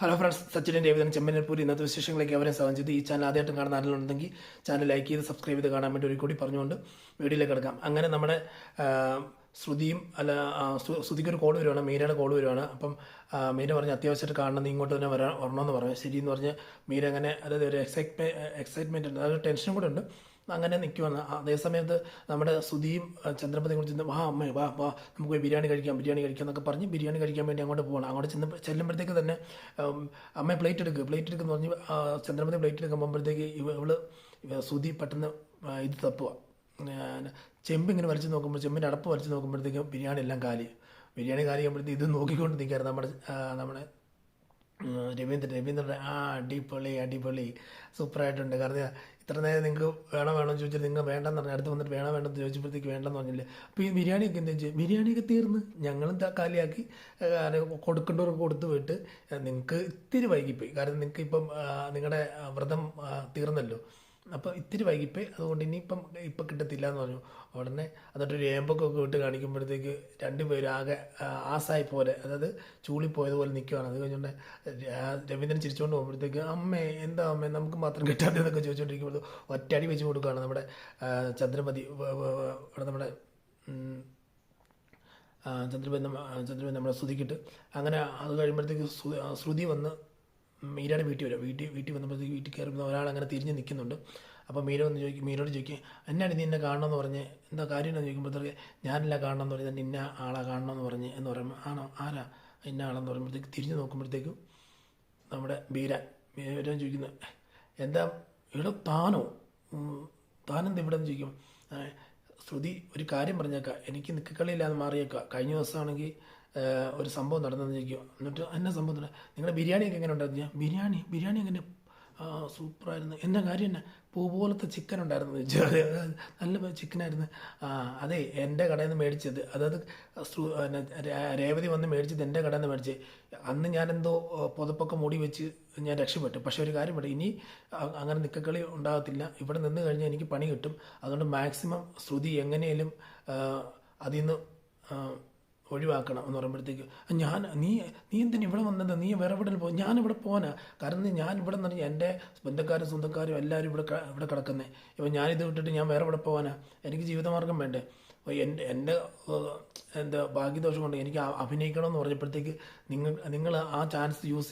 Hello friends, Sachin രവിധൻ Chemmanur ഇന്നത്തെ വിശേഷങ്ങളിലേക്ക് അവരെ സ്വാഗതം ചെയ്തു. ഈ ചാനൽ ആദ്യമായിട്ടും കാണുന്ന ആരെങ്കിലും ചാനൽ ലൈക്ക് ചെയ്ത് സബ്സ്ക്രൈബ് ചെയ്ത് കാണാൻ വേണ്ടി ഒരു കൂടി പറഞ്ഞുകൊണ്ട് വീഡിയോയിലേക്ക് കിടക്കാം. അങ്ങനെ നമ്മുടെ ശ്രുതിയും ശ്രുതിക്ക് ഒരു കോൾ വരുവാണ്, മീരയുടെ കോൾ വരുവാണ്. അപ്പം മീര പറഞ്ഞ് അത്യാവശ്യമായിട്ട് കാണണം, നീ ഇങ്ങോട്ട് തന്നെ വരണമെന്ന് പറഞ്ഞു. ശരി എന്ന് പറഞ്ഞ് മീര അങ്ങനെ, അതായത് ഒരു എക്സൈറ്റ്മെൻറ്റ് ഉണ്ട്, അതൊരു ടെൻഷനും കൂടെ ഉണ്ട്. അങ്ങനെ നിൽക്കുവാണ്. അതേസമയത്ത് നമ്മുടെ സുധിയും ചന്ദ്രപതിയും കൂടി ചെന്ന് അമ്മേ വാ വാ നമുക്ക് പോയി ബിരിയാണി കഴിക്കാം എന്നൊക്കെ പറഞ്ഞ് ബിരിയാണി കഴിക്കാൻ വേണ്ടി അങ്ങോട്ട് പോകണം. അങ്ങോട്ട് ചെല്ലുമ്പോഴത്തേക്ക് തന്നെ അമ്മ പ്ലേറ്റ് എടുക്കുമെന്ന് പറഞ്ഞ് ചന്ദ്രപതി പ്ലേറ്റ് എടുക്കാൻ പോകുമ്പോഴത്തേക്ക് ഇവള് സുധി പെട്ടെന്ന് ഇത് തപ്പുക, ചെമ്പ് ഇങ്ങനെ വലിച്ചു നോക്കുമ്പോൾ, ചെമ്പിൻ്റെ അടപ്പ് വലിച്ചു നോക്കുമ്പോഴത്തേക്കും ബിരിയാണി എല്ലാം ബിരിയാണി കാലി ആകുമ്പോഴത്തേക്ക് ഇത് നോക്കിക്കൊണ്ട് നിൽക്കാറ് നമ്മുടെ രവീന്ദ്രൻ അടിപൊളി സൂപ്പറായിട്ടുണ്ട്. കാരണം ഇത്ര നേരം നിങ്ങൾക്ക് വേണം ചോദിച്ചാൽ നിങ്ങൾ വേണ്ടെന്ന് പറഞ്ഞു, അടുത്ത് വന്നിട്ട് വേണ്ടെന്ന് ചോദിച്ചപ്പോഴത്തേക്ക് വേണ്ടെന്ന് പറഞ്ഞില്ലേ. അപ്പോൾ ഈ ബിരിയാണിയൊക്കെ എന്താ വെച്ചാൽ ബിരിയാണിയൊക്കെ തീർന്ന് ഞങ്ങളും കാലിയാക്കി കൊടുക്കേണ്ടവർക്ക് കൊടുത്തു പോയിട്ട് നിങ്ങൾക്ക് ഇത്തിരി വൈകിപ്പോയി. കാരണം നിങ്ങൾക്ക് ഇപ്പം നിങ്ങളുടെ വ്രതം തീർന്നല്ലോ, അപ്പോൾ ഇത്തിരി വൈകിപ്പോയി, അതുകൊണ്ട് ഇപ്പം കിട്ടത്തില്ല എന്ന് പറഞ്ഞു. ഉടനെ എന്നിട്ടൊരു ഏമ്പൊക്കെ വിട്ട് കാണിക്കുമ്പോഴത്തേക്ക് രണ്ടുപേരും ആകെ ആസായി പോലെ, അതായത് ചൂളിപ്പോയതുപോലെ നിൽക്കുകയാണ്. അത് കഴിഞ്ഞുകൊണ്ട് രവീന്ദ്രൻ ചിരിച്ചുകൊണ്ട് പോകുമ്പോഴത്തേക്ക് അമ്മേ എന്താ അമ്മേ നമുക്ക് മാത്രം കിട്ടാത്തതെന്നൊക്കെ ചോദിച്ചുകൊണ്ടിരിക്കുമ്പോൾ ഒറ്റയടി വെച്ച് കൊടുക്കുകയാണ് നമ്മുടെ ചന്ദ്രമതി. ഇവിടെ നമ്മുടെ ചന്ദ്രമതി നമ്മുടെ ശ്രുതിക്കിട്ട്. അങ്ങനെ അത് കഴിയുമ്പോഴത്തേക്ക് ശ്രുതി വന്ന് മീരയുടെ വീട്ടിൽ വന്നപ്പോഴത്തേക്ക് വീട്ടിൽ കയറുമ്പോൾ ഒരാളങ്ങനെ തിരിഞ്ഞ് നിൽക്കുന്നുണ്ട്. അപ്പോൾ മീരോട് ചോദിക്കും എന്നാണ് നീ എന്നെ കാണണമെന്ന് പറഞ്ഞ്, എന്താ കാര്യം എന്ന് ചോദിക്കുമ്പോഴത്തേക്ക് ഞാനില്ല കാണണമെന്ന് പറഞ്ഞ്, ഇന്ന ആളാ കാണണമെന്ന് പറഞ്ഞ് എന്ന് പറയുമ്പോൾ ആണോ ആരാ ഇന്ന ആളെന്ന് പറയുമ്പോഴത്തേക്ക് തിരിഞ്ഞ് നോക്കുമ്പോഴത്തേക്കും നമ്മുടെ ബീരാൻ ചോദിക്കുന്നത് എന്താ ഇവിടെ താനെന്താ ഇവിടെ എന്ന് ചോദിക്കും. ശ്രുതി ഒരു കാര്യം പറഞ്ഞേക്കാം, എനിക്ക് നിൽക്കളിയില്ലാതെ മാറിയേക്കാം. കഴിഞ്ഞ ദിവസമാണെങ്കിൽ ഒരു സംഭവം നടന്നെന്ന് ചോദിക്കും. എന്നിട്ട് എന്നാ സംഭവം തന്നെ, നിങ്ങളുടെ ബിരിയാണിയൊക്കെ എങ്ങനെ ഉണ്ടായിരുന്നു? ബിരിയാണി എങ്ങനെ സൂപ്പറായിരുന്നു. എന്നാ കാര്യം എന്നാ പൂ പോലത്തെ ചിക്കൻ ഉണ്ടായിരുന്നു ചോദിച്ചാൽ നല്ല ചിക്കനായിരുന്നു. അതെ എൻ്റെ കടയിൽ നിന്ന് മേടിച്ചത്, അതായത് രേവതി വന്ന് മേടിച്ചത് എൻ്റെ കടയിൽ നിന്ന് മേടിച്ചത്. അന്ന് ഞാനെന്തോ പുതപ്പൊക്കെ മൂടി വെച്ച് ഞാൻ രക്ഷപ്പെട്ടു. പക്ഷേ ഒരു കാര്യം പറയും, ഇനി അങ്ങനെ നിക്കക്കളി ഉണ്ടാകത്തില്ല. ഇവിടെ നിന്ന് കഴിഞ്ഞാൽ എനിക്ക് പണി കിട്ടും. അതുകൊണ്ട് മാക്സിമം ശ്രുതി എങ്ങനെയും അതിൽ നിന്ന് ഒഴിവാക്കണം എന്ന് പറയുമ്പോഴത്തേക്ക് നീ എന്തിനാ ഇവിടെ വന്നത്, നീ വേറെ എവിടെ പോകും? ഞാനിവിടെ പോകാനാ. കാരണം ഞാൻ ഇവിടെ നിന്ന് പറഞ്ഞാൽ എൻ്റെ ബന്ധുക്കാരും സ്വന്തക്കാരും എല്ലാവരും ഇവിടെ കിടക്കുന്നത്. ഇപ്പം ഞാനിത് വിട്ടിട്ട് ഞാൻ വേറെ എവിടെ പോകാനാ? എനിക്ക് ജീവിതമാർഗം വേണ്ടേ? എൻ്റെ എന്താ ഭാഗ്യദോഷം കൊണ്ട് എനിക്ക് അഭിനയിക്കണമെന്ന് പറഞ്ഞപ്പോഴത്തേക്ക് നിങ്ങൾ ആ ചാൻസ് യൂസ്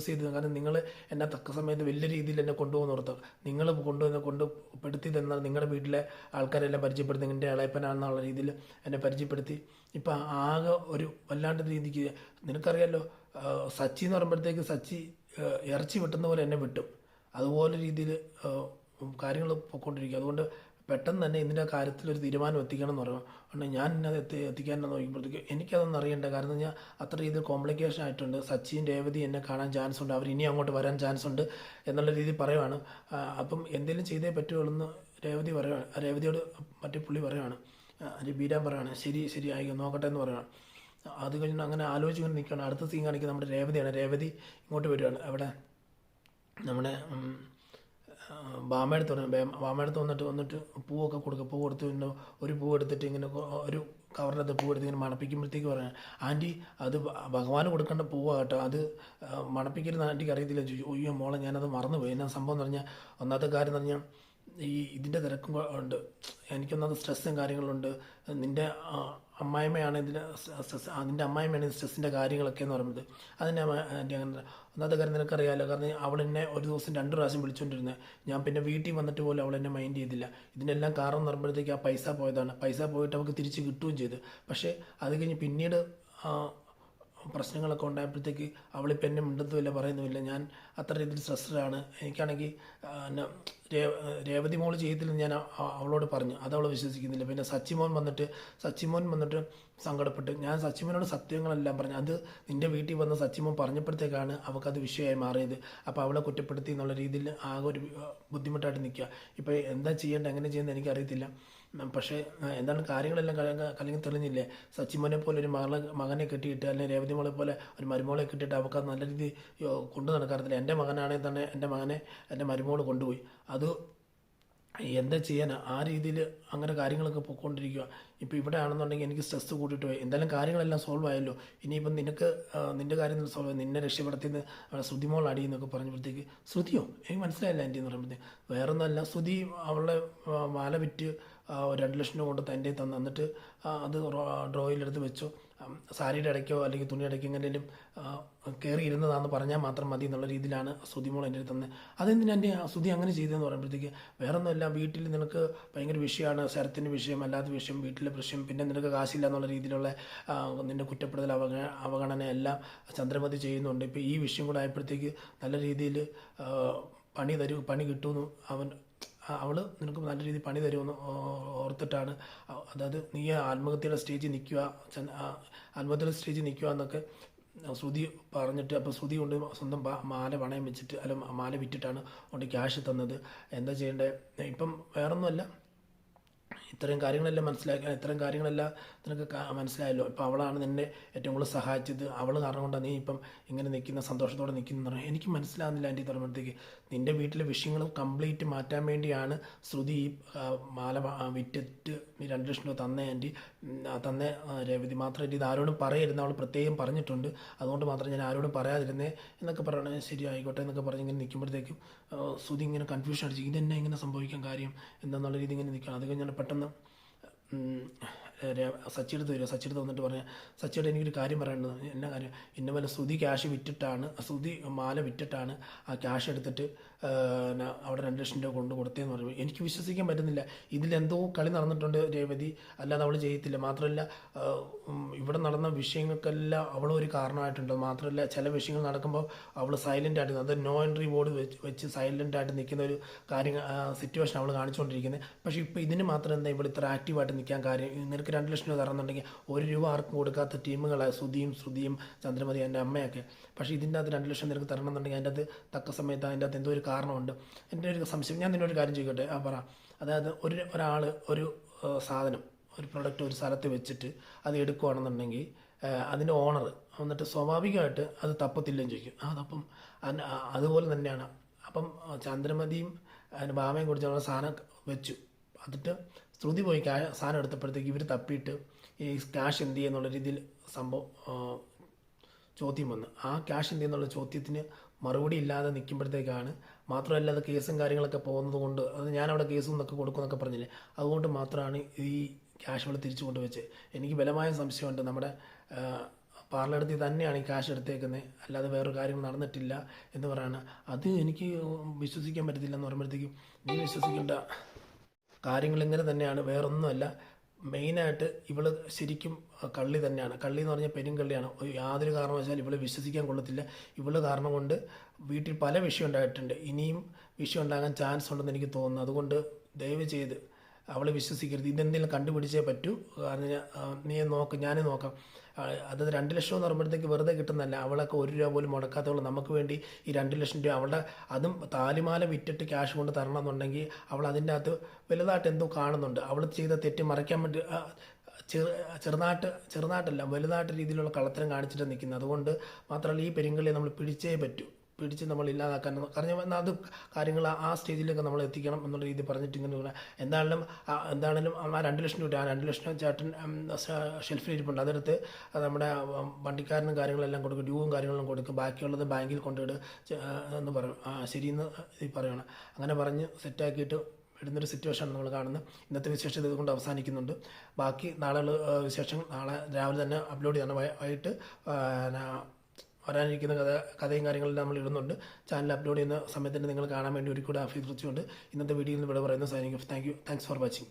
ചെയ്ത് കാരണം നിങ്ങൾ എന്നെ തക്ക സമയത്ത് വലിയ രീതിയിൽ എന്നെ കൊണ്ടുപോകുന്ന ഓർത്ത് നിങ്ങൾ കൊണ്ടുപെടുത്തി തന്നാൽ നിങ്ങളുടെ വീട്ടിലെ ആൾക്കാരെല്ലാം പരിചയപ്പെടുത്തി എൻ്റെ ഇളയപ്പനാണെന്നുള്ള രീതിയിൽ എന്നെ പരിചയപ്പെടുത്തി. ഇപ്പം ആകെ ഒരു വല്ലാണ്ട് രീതിക്ക് നിനക്കറിയാമല്ലോ, സച്ചി എന്ന് പറയുമ്പോഴത്തേക്ക് സച്ചി ഇറച്ചി വെട്ടുന്ന പോലെ എന്നെ വെട്ടും. അതുപോലെ രീതിയിൽ കാര്യങ്ങൾ പൊയ്ക്കൊണ്ടിരിക്കും. അതുകൊണ്ട് പെട്ടെന്ന് തന്നെ ഇതിൻ്റെ കാര്യത്തിൽ ഒരു തീരുമാനം എത്തിക്കണം എന്ന് പറഞ്ഞു. ഞാൻ ഇന്നത് എത്തിക്കാനെന്ന് നോക്കുമ്പോഴത്തേക്ക് എനിക്കതൊന്നും അറിയണ്ട. കാരണം ഞാൻ അത്ര രീതിയിൽ കോംപ്ലിക്കേഷൻ ആയിട്ടുണ്ട്. സച്ചിൻ രേവതി എന്നെ കാണാൻ ചാൻസ് ഉണ്ട്, അവർ ഇനി അങ്ങോട്ട് വരാൻ ചാൻസ് ഉണ്ട് എന്നുള്ള രീതിയിൽ പറയുവാണ്. അപ്പം എന്തെങ്കിലും ചെയ്തേ പറ്റുള്ളൂ എന്ന് രേവതിയോട് മറ്റേ പുള്ളി പറയുവാണ്, ബീരാൻ പറയുവാണ്. ശരി ആയി നോക്കട്ടെ എന്ന് പറയുവാണ്. അത് കഴിഞ്ഞ് അങ്ങനെ ആലോചിച്ചുകൊണ്ട് നിൽക്കുകയാണ്. അടുത്ത സീൻ കാണിക്കുന്നത് നമ്മുടെ രേവതിയാണ്. രേവതി ഇങ്ങോട്ട് വരികയാണ്. അവിടെ നമ്മുടെ ബാമയെടുത്ത് വന്നിട്ട് പൂവൊക്കെ കൊടുക്കുക. പൂ കൊടുത്ത് പിന്നെ ഒരു പൂ എടുത്തിട്ട് ഇങ്ങനെ ഒരു കവറിനകത്ത് പൂ എടുത്ത് ഇങ്ങനെ മണപ്പിക്കുമ്പോഴത്തേക്ക് പറയാം, ആൻറ്റി അത് ഭഗവാന് കൊടുക്കേണ്ട പൂവാണ് കേട്ടോ, അത് മണപ്പിക്കരുത് ആൻറ്റിക്ക് അറിയത്തില്ല. അയ്യോ മോളെ ഞാനത് മറന്നുപോയി. എന്നാ സംഭവം എന്ന് പറഞ്ഞാൽ, ഒന്നാമത്തെ കാര്യം എന്ന് പറഞ്ഞാൽ ഇതിൻ്റെ തിരക്കും ഉണ്ട്, എനിക്കൊന്നാമത് സ്ട്രെസ്സും കാര്യങ്ങളുണ്ട്. നിൻ്റെ അമ്മായിമ്മയാണ് ഇതിൻ്റെ സ്ട്രെസ്സിൻ്റെ കാര്യങ്ങളൊക്കെ എന്ന് പറയുന്നത്. അതിൻ്റെ ആൻറ്റി അങ്ങനെ ഒന്നാമത്തെ കാര്യം നിനക്കറിയാമല്ലോ. കാരണം അവൾ എന്നെ ഒരു ദിവസം 2 പ്രാവശ്യം വിളിച്ചുകൊണ്ടിരുന്നത്. ഞാൻ പിന്നെ വീട്ടിൽ വന്നിട്ട് പോലും അവൾ എന്നെ മൈൻഡ് ചെയ്തില്ല. ഇതിനെല്ലാം കാരണം എന്ന് പറയുമ്പോഴത്തേക്ക് ആ പൈസ പോയതാണ്. പൈസ പോയിട്ട് അവൾക്ക് തിരിച്ച് കിട്ടുകയും ചെയ്തു. പക്ഷേ അത് കഴിഞ്ഞ് പിന്നീട് പ്രശ്നങ്ങളൊക്കെ ഉണ്ടായപ്പോഴത്തേക്ക് അവളിപ്പോൾ എന്നെ മിണ്ടുന്നുമില്ല, പറയുന്നുമില്ല. ഞാൻ അത്ര രീതിയിൽ സ്ട്രെസ്ഡാണ്. എനിക്കാണെങ്കിൽ രേവതി മോൾ ചെയ്യത്തില്ലെന്ന് ഞാൻ അവളോട് പറഞ്ഞു, അതവൾ വിശ്വസിക്കുന്നില്ല. പിന്നെ സച്ചിമോൻ വന്നിട്ട് സങ്കടപ്പെട്ട് ഞാൻ സച്ചിമോനോട് സത്യങ്ങളെല്ലാം പറഞ്ഞു. അത് നിൻ്റെ വീട്ടിൽ വന്ന് സച്ചിമോൻ പറഞ്ഞപ്പോഴത്തേക്കാണ് അവൾക്കത് വിഷയമായി മാറിയത്. അപ്പോൾ അവളെ കുറ്റപ്പെടുത്തി എന്നുള്ള രീതിയിൽ ആകെ ഒരു ബുദ്ധിമുട്ടായിട്ട് നിൽക്കുക. ഇപ്പോൾ എന്താ ചെയ്യേണ്ടത്, എങ്ങനെ ചെയ്യുന്നത് എനിക്കറിയത്തില്ല. പക്ഷേ എന്താണ് കാര്യങ്ങളെല്ലാം കലങ്ങി തെളിഞ്ഞില്ലേ. സച്ചിമോനെ പോലെ ഒരു മകനെ കെട്ടിയിട്ട്, അല്ലെങ്കിൽ രേവതി മോളെ പോലെ ഒരു മരുമോളെ കെട്ടിയിട്ട് അവൾക്ക് നല്ല രീതിയിൽ കൊണ്ടു നടക്കാറില്ല. എൻ്റെ മകനാണെങ്കിൽ തന്നെ എൻ്റെ മരുമോൾ കൊണ്ടുപോയി. അത് എന്താ ചെയ്യാനാ ആ രീതിയിൽ അങ്ങനെ കാര്യങ്ങളൊക്കെ പൊയ്ക്കൊണ്ടിരിക്കുക. ഇപ്പോൾ ഇവിടെ ആണെന്നുണ്ടെങ്കിൽ എനിക്ക് സ്ട്രെസ് കൂട്ടിയിട്ട് പോയി. എന്തായാലും കാര്യങ്ങളെല്ലാം സോൾവ് ആയല്ലോ. ഇനിയിപ്പം നിനക്ക് നിൻ്റെ കാര്യം സോൾവ്, നിന്നെ രക്ഷപ്പെടുത്തിയെന്ന് ശ്രുതിമോൾ അടിയെന്നൊക്കെ പറഞ്ഞപ്പോഴത്തേക്ക്, ശ്രുതിയോ എനിക്ക് മനസ്സിലായില്ല ആൻറ്റി എന്ന് പറയുമ്പോഴത്തേക്ക്, വേറൊന്നുമല്ല ശ്രുതി അവളുടെ മാല വിറ്റ് 2 ലക്ഷം രൂപ കൊണ്ട് തൻ്റെ തന്നു. എന്നിട്ട് അത് ഡ്രോയിലെടുത്ത് വെച്ചോ, സാരിയുടെ ഇടയ്ക്കോ അല്ലെങ്കിൽ തുണി ഇടയ്ക്കോ എങ്ങനെയും കയറി ഇരുന്നതാണെന്ന് പറഞ്ഞാൽ മാത്രം മതി എന്നുള്ള രീതിയിലാണ് ശ്രുതിമോൾ എൻ്റെ അടുത്ത് തന്നെ. അതെന്തിനാ എൻ്റെ ശ്രുതി അങ്ങനെ ചെയ്തതെന്ന് പറയുമ്പോഴത്തേക്ക്, വേറെ ഒന്നുമല്ല, വീട്ടിൽ നിനക്ക് ഭയങ്കര വിഷയമാണ്, ശരത്തിൻ്റെ വിഷയം, അല്ലാത്ത വിഷയം, വീട്ടിലെ പ്രശ്നം, പിന്നെ നിനക്ക് കാശില്ല എന്നുള്ള രീതിയിലുള്ള നിൻ്റെ കുറ്റപ്പെടുത്തൽ, അവഗണന എല്ലാം ചന്ദ്രമതി ചെയ്യുന്നുണ്ട്. ഇപ്പോൾ ഈ വിഷയം കൂടെ ആയപ്പോഴത്തേക്ക് നല്ല രീതിയിൽ പണി കിട്ടുമെന്ന് അവൾ നിനക്ക് നല്ല രീതിയിൽ പണി തരുമെന്ന് ഓർത്തിട്ടാണ്. അതായത് നീ ആത്മഹത്യയുടെ സ്റ്റേജിൽ നിൽക്കുക, ആത്മഹത്യയുടെ സ്റ്റേജിൽ നിൽക്കുക എന്നൊക്കെ ശ്രുതി പറഞ്ഞിട്ട്, അപ്പോൾ ശ്രുതി കൊണ്ട് സ്വന്തം മാല പണയം വെച്ചിട്ട്, അല്ല മാല വിറ്റിട്ടാണ് കൊണ്ട് ക്യാഷ് തന്നത്. എന്താ ചെയ്യേണ്ടത് ഇപ്പം? വേറൊന്നുമല്ല, ഇത്രയും കാര്യങ്ങളെല്ലാം നിനക്ക് മനസ്സിലായല്ലോ. ഇപ്പോൾ അവളാണ് നിന്നെ ഏറ്റവും കൂടുതൽ സഹായിച്ചത്, അവൾ കാരണം കൊണ്ടാണ് നീ ഇപ്പം ഇങ്ങനെ നിൽക്കുന്ന, സന്തോഷത്തോടെ നിൽക്കുന്ന പറഞ്ഞാൽ എനിക്ക് മനസ്സിലാകുന്നില്ല ആൻറ്റി പറയുമ്പോഴത്തേക്ക്. നിൻ്റെ വീട്ടിലെ വിഷയങ്ങൾ കംപ്ലീറ്റ് മാറ്റാൻ വേണ്ടിയാണ് ശ്രുതി ഈ മാല വിറ്റിട്ട് 2 ലക്ഷം രൂപ തന്നേ ആൻറ്റി, തന്നേ രേവതി. മാത്രമല്ല ഇത് ആരോടും പറയരുത്, അവൾ പ്രത്യേകം പറഞ്ഞിട്ടുണ്ട്, അതുകൊണ്ട് മാത്രം ഞാൻ ആരോടും പറയാതിരുന്നേ എന്നൊക്കെ പറയണേ. ശരി ആയിക്കോട്ടെ എന്നൊക്കെ പറഞ്ഞ് ഇങ്ങനെ നിൽക്കുമ്പോഴത്തേക്കും ശ്രുതി ഇങ്ങനെ കൺഫ്യൂഷൻ അടിച്ച്, ഇതെന്നെ ഇങ്ങനെ സംഭവിക്കാൻ കാര്യം എന്താണെന്നുള്ള രീതി ഇങ്ങനെ നിൽക്കണം. അത് കഴിഞ്ഞാൽ പെട്ടെന്ന് സച്ചിയെടുത്ത് വരിക. സച്ചിയെടുത്ത് വന്നിട്ട് പറയാം, സച്ചിയുടെ എനിക്കൊരു കാര്യം പറയേണ്ടത്. എന്നാ കാര്യം? ഇന്ന പോലെ ശ്രുതി മാല വിറ്റിട്ടാണ് ആ ക്യാഷ് എടുത്തിട്ട് അവിടെ 2 ലക്ഷം രൂപ കൊണ്ട് കൊടുത്തതെന്ന് പറയുമ്പോൾ എനിക്ക് വിശ്വസിക്കാൻ പറ്റുന്നില്ല. ഇതിലെന്തോ കളി നടന്നിട്ടുണ്ട് രേവതി, അല്ലാതെ അവൾ ചെയ്യത്തില്ല. മാത്രമല്ല ഇവിടെ നടന്ന വിഷയങ്ങൾക്കെല്ലാം അവളൊരു കാരണമായിട്ടുണ്ട്. മാത്രമല്ല ചില വിഷയങ്ങൾ നടക്കുമ്പോൾ അവൾ സൈലൻ്റായിട്ട്, അത് നോ എൻട്രി ബോർഡ് വെച്ച് സൈലൻ്റായിട്ട് നിൽക്കുന്ന ഒരു സിറ്റുവേഷൻ അവൾ കാണിച്ചുകൊണ്ടിരിക്കുന്നത്. പക്ഷേ ഇപ്പോൾ ഇതിന് മാത്രം എന്താ ഇവിടെ ഇത്ര ആക്റ്റീവായിട്ട് നിൽക്കാൻ കാര്യം? നിനക്ക് 2 ലക്ഷം രൂപ തരണമെന്നുണ്ടെങ്കിൽ 1 രൂപ ആർക്കും കൊടുക്കാത്ത ടീമുകളാണ് ശ്രുതിയും ചന്ദ്രമതി, എൻ്റെ അമ്മയൊക്കെ. പക്ഷേ ഇതിൻ്റെ അകത്ത് 2 ലക്ഷം നിനക്ക് തരണമെന്നുണ്ടെങ്കിൽ അതിൻ്റെ അകത്ത് തക്ക സമയത്ത് അതിൻ്റെ അകത്ത് എന്തോ ഒരു കാരണമുണ്ട്. എൻ്റെ ഒരു സംശയം, ഞാൻ നിന്നൊരു കാര്യം ചോദിക്കട്ടെ? പറ. അതായത് ഒരാൾ ഒരു സാധനം, ഒരു പ്രൊഡക്റ്റ് ഒരു സ്ഥലത്ത് വെച്ചിട്ട് അത് എടുക്കുകയാണെന്നുണ്ടെങ്കിൽ അതിൻ്റെ ഓണർ എന്നിട്ട് സ്വാഭാവികമായിട്ട് അത് തപ്പത്തില്ലെന്ന് ചോദിക്കും. അതപ്പം അതുപോലെ തന്നെയാണ്. അപ്പം ചന്ദ്രമതിയും അതിന് ഭാമയും കുറിച്ച് സാധനം വെച്ചു, എന്നിട്ട് ശ്രുതി പോയി സാധനം എടുത്തപ്പോഴത്തേക്ക് ഇവർ തപ്പിയിട്ട് ഈ ക്യാഷ് എന്ത് ചെയ്യുന്നുള്ള രീതിയിൽ സംഭവം ചോദ്യം വന്നു. ആ ക്യാഷ് എന്ത് ചെയ്യുന്നുള്ള ചോദ്യത്തിന് മറുപടി ഇല്ലാതെ നിൽക്കുമ്പോഴത്തേക്കാണ്, മാത്രമല്ല അത് കേസും കാര്യങ്ങളൊക്കെ പോകുന്നത് കൊണ്ട്, അത് ഞാനവിടെ കേസും എന്നൊക്കെ കൊടുക്കുമെന്നൊക്കെ പറഞ്ഞില്ലേ, അതുകൊണ്ട് മാത്രമാണ് ഈ ക്യാഷ് അവിടെ തിരിച്ചു കൊണ്ടുവച്ചത്. എനിക്ക് ബലമായ സംശയമുണ്ട് നമ്മുടെ പാർലമെടുത്തിൽ തന്നെയാണ് ഈ ക്യാഷ് എടുത്തേക്കുന്നത്, അല്ലാതെ വേറൊരു കാര്യങ്ങൾ നടന്നിട്ടില്ല എന്ന് പറയുന്നത്. അത് എനിക്ക് വിശ്വസിക്കാൻ പറ്റത്തില്ല എന്ന് പറയുമ്പോഴത്തേക്കും, നീ വിശ്വസിക്കേണ്ട കാര്യങ്ങൾ ഇങ്ങനെ തന്നെയാണ്, വേറൊന്നുമല്ല. മെയിനായിട്ട് ഇവൾ ശരിക്കും കള്ളി തന്നെയാണ്. കള്ളി എന്ന് പറഞ്ഞാൽ പെരുങ്കള്ളിയാണ്. യാതൊരു കാരണവശാലും ഇവളെ വിശ്വസിക്കാൻ കൊള്ളത്തില്ല. ഇവൾ കാരണം കൊണ്ട് വീട്ടിൽ പല വിഷയം ഉണ്ടായിട്ടുണ്ട്, ഇനിയും വിഷയം ഉണ്ടാകാൻ ചാൻസ് ഉണ്ടെന്ന് എനിക്ക് തോന്നുന്നു. അതുകൊണ്ട് ദയവ് ചെയ്ത് അവളെ വിശ്വസിക്കരുത്. ഇതെന്തെങ്കിലും കണ്ടുപിടിച്ചേ പറ്റൂ. കാരണം നീ നോക്ക്, ഞാനും നോക്കാം. അത് 2 ലക്ഷം എന്ന് പറയുമ്പോഴത്തേക്ക് വെറുതെ കിട്ടുന്നതല്ല. അവളൊക്കെ 1 രൂപ പോലും മുടക്കാത്തവൾ നമുക്ക് വേണ്ടി ഈ 2 ലക്ഷം രൂപ, അവളുടെ അതും താലിമാല വിറ്റിട്ട് ക്യാഷ് കൊണ്ട് തരണം എന്നുണ്ടെങ്കിൽ അവൾ അതിൻ്റെ അകത്ത് വലുതായിട്ട് എന്തോ കാണുന്നുണ്ട്. അവൾ ചെയ്ത തെറ്റ് മറയ്ക്കാൻ വേണ്ടി ചെറുതായിട്ടല്ല വലുതായിട്ട് രീതിയിലുള്ള കള്ളത്തരം കാണിച്ചിട്ട് നിൽക്കുന്നത്. അതുകൊണ്ട് മാത്രമല്ല ഈ പെരുങ്കളിയെ നമ്മൾ പിടിച്ച് നമ്മൾ ഇല്ലാതാക്കാൻ, കാരണം അത് കാര്യങ്ങൾ ആ സ്റ്റേജിലൊക്കെ നമ്മൾ എത്തിക്കണം എന്നുള്ള രീതി പറഞ്ഞിട്ട് ഇങ്ങനെ എന്താണെങ്കിലും ആ 2 ലക്ഷം രൂപ, ആ 2 ലക്ഷം ചേട്ടൻ ഷെൽഫിൽ ഇരിപ്പുണ്ട്. അതെടുത്ത് നമ്മുടെ വണ്ടിക്കാരനും കാര്യങ്ങളെല്ലാം കൊടുക്കും, ഡ്യൂവും കാര്യങ്ങളും കൊടുക്കും, ബാക്കിയുള്ളത് ബാങ്കിൽ കൊണ്ടിട്ട് എന്ന് പറയും. ശരിയെന്ന് പറയണം. അങ്ങനെ പറഞ്ഞ് സെറ്റാക്കിയിട്ട് ഇടുന്നൊരു സിറ്റുവേഷനാണ് നമ്മൾ കാണുന്നത്. ഇന്നത്തെ വിശേഷം ഇതുകൊണ്ട് അവസാനിക്കുന്നുണ്ട്. ബാക്കി നാളെ വിശേഷം നാളെ രാവിലെ തന്നെ അപ്ലോഡ് ചെയ്യണം. വൈകിട്ട് വരാനിരിക്കുന്ന കഥയും കാര്യങ്ങളെല്ലാം നമ്മൾ ഇടുന്നുണ്ട്. ചാനൽ അപ്ലോഡ് ചെയ്യുന്ന സമയത്ത് തന്നെ നിങ്ങൾ കാണാൻ വേണ്ടി ഒരു കൂടെ അഭ്യർത്ഥിച്ചുകൊണ്ട് ഇന്നത്തെ വീഡിയോയിൽ നിന്ന് ഇവിടെ പറയുന്ന signing off. Thanks for watching.